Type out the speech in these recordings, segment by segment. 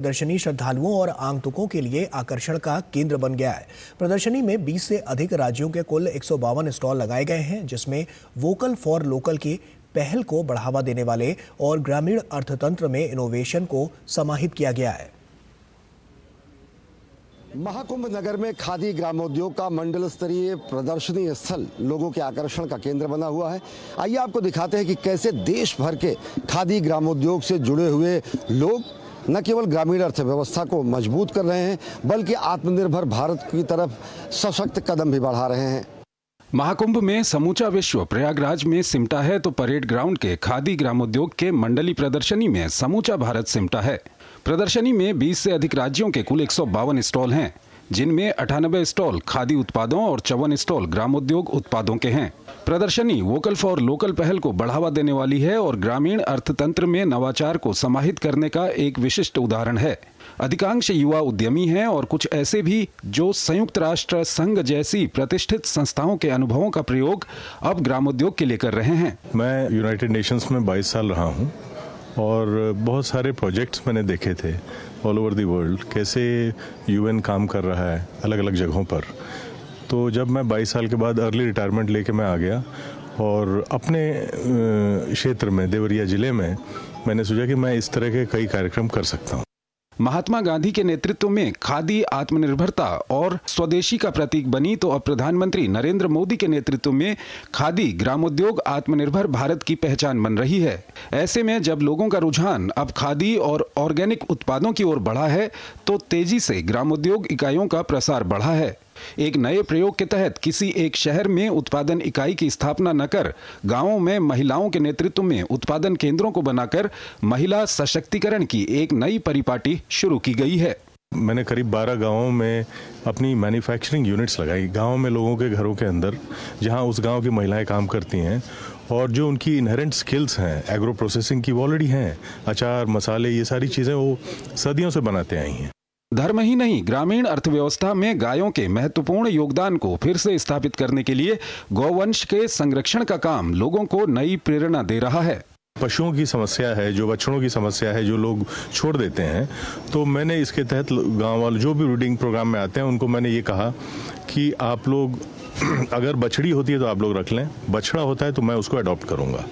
प्रदर्शनी श्रद्धालुओं और आगंतुकों के लिए आकर्षण का केंद्र बन गया है। प्रदर्शनी में 20 से अधिक राज्यों के कुल 152 स्टॉल लगाए गए हैं, जिसमें वोकल फॉर लोकल की पहल को बढ़ावा देने वाले और ग्रामीण अर्थतंत्र में इनोवेशन को समाहित किया गया है। महाकुंभ नगर में खादी ग्रामोद्योग का मंडल स्तरीय प्रदर्शनी स्थल लोगों के आकर्षण का केंद्र बना हुआ है। आइए आपको दिखाते हैं कि कैसे देश भर के खादी ग्रामोद्योग से जुड़े हुए लोग न केवल ग्रामीण अर्थव्यवस्था को मजबूत कर रहे हैं, बल्कि आत्मनिर्भर भारत की तरफ सशक्त कदम भी बढ़ा रहे हैं। महाकुंभ में समूचा विश्व प्रयागराज में सिमटा है, तो परेड ग्राउंड के खादी ग्रामोद्योग के मंडली प्रदर्शनी में समूचा भारत सिमटा है। प्रदर्शनी में 20 से अधिक राज्यों के कुल 152 स्टॉल हैं, जिनमें 98 स्टॉल खादी उत्पादों और 54 स्टॉल ग्रामोद्योग उत्पादों के हैं। प्रदर्शनी वोकल फॉर लोकल पहल को बढ़ावा देने वाली है और ग्रामीण अर्थतंत्र में नवाचार को समाहित करने का एक विशिष्ट उदाहरण है। अधिकांश युवा उद्यमी हैं और कुछ ऐसे भी जो संयुक्त राष्ट्र संघ जैसी प्रतिष्ठित संस्थाओं के अनुभवों का प्रयोग अब ग्रामोद्योग के लिए कर रहे हैं। मैं यूनाइटेड नेशंस में 22 साल रहा हूं और बहुत सारे प्रोजेक्ट्स मैंने देखे थे ऑल ओवर द वर्ल्ड, कैसे यूएन काम कर रहा है अलग अलग जगहों पर। तो जब मैं 22 साल के बाद अर्ली रिटायरमेंट लेके मैं आ गया और अपने क्षेत्र में देवरिया जिले में मैंने सोचा कि मैं इस तरह के कई कार्यक्रम कर सकता हूँ। महात्मा गांधी के नेतृत्व में खादी आत्मनिर्भरता और स्वदेशी का प्रतीक बनी, तो अब प्रधानमंत्री नरेंद्र मोदी के नेतृत्व में खादी ग्रामोद्योग आत्मनिर्भर भारत की पहचान बन रही है। ऐसे में जब लोगों का रुझान अब खादी और ऑर्गेनिक उत्पादों की ओर बढ़ा है, तो तेजी से ग्रामोद्योग इकाइयों का प्रसार बढ़ा है। एक नए प्रयोग के तहत किसी एक शहर में उत्पादन इकाई की स्थापना न कर गांवों में महिलाओं के नेतृत्व में उत्पादन केंद्रों को बनाकर महिला सशक्तिकरण की एक नई परिपाटी शुरू की गई है। मैंने करीब 12 गांवों में अपनी मैन्युफैक्चरिंग यूनिट्स लगाई, गांव में लोगों के घरों के अंदर, जहां उस गांव की महिलाएं काम करती हैं और जो उनकी इनहेरेंट स्किल्स हैं एग्रो प्रोसेसिंग की वो ऑलरेडी हैं। अचार, मसाले, ये सारी चीज़ें वो सदियों से बनाते आई हैं। धर्म ही नहीं, ग्रामीण अर्थव्यवस्था में गायों के महत्वपूर्ण योगदान को फिर से स्थापित करने के लिए गौवंश के संरक्षण का काम लोगों को नई प्रेरणा दे रहा है। पशुओं की समस्या है, जो बछड़ों की समस्या है, जो लोग छोड़ देते हैं, तो मैंने इसके तहत गांव वाले जो भी ब्रीडिंग प्रोग्राम में आते हैं उनको मैंने ये कहा कि आप लोग अगर बछड़ी होती है तो आप लोग रख लें, बछड़ा होता है तो मैं उसको अडॉप्ट करूँगा।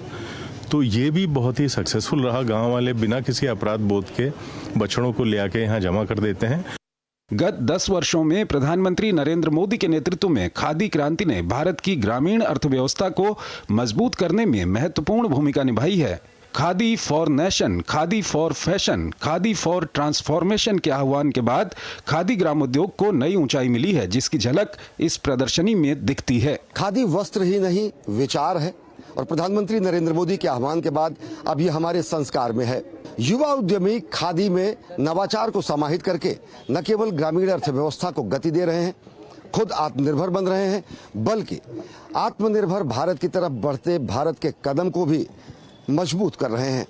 तो ये भी बहुत ही सक्सेसफुल रहा। गांव वाले बिना किसी अपराध बोध के बछड़ों को ले आके यहाँ जमा कर देते हैं। गत 10 वर्षों में प्रधानमंत्री नरेंद्र मोदी के नेतृत्व में खादी क्रांति ने भारत की ग्रामीण अर्थव्यवस्था को मजबूत करने में महत्वपूर्ण भूमिका निभाई है। Khadi for nation, khadi for fashion, khadi for transformation के आह्वान के बाद खादी ग्रामोद्योग को नई ऊंचाई मिली है, जिसकी झलक इस प्रदर्शनी में दिखती है। खादी वस्त्र ही नहीं, विचार है और प्रधानमंत्री नरेंद्र मोदी के आह्वान के बाद अब ये हमारे संस्कार में है। युवा उद्यमी खादी में नवाचार को समाहित करके न केवल ग्रामीण अर्थव्यवस्था को गति दे रहे हैं, खुद आत्मनिर्भर बन रहे हैं, बल्कि आत्मनिर्भर भारत की तरफ बढ़ते भारत के कदम को भी मजबूत कर रहे हैं।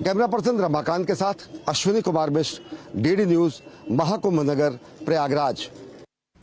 कैमरा पर्सन रमाकांत के साथ अश्विनी कुमार मिश्र, डीडी न्यूज, महाकुंभ नगर, प्रयागराज।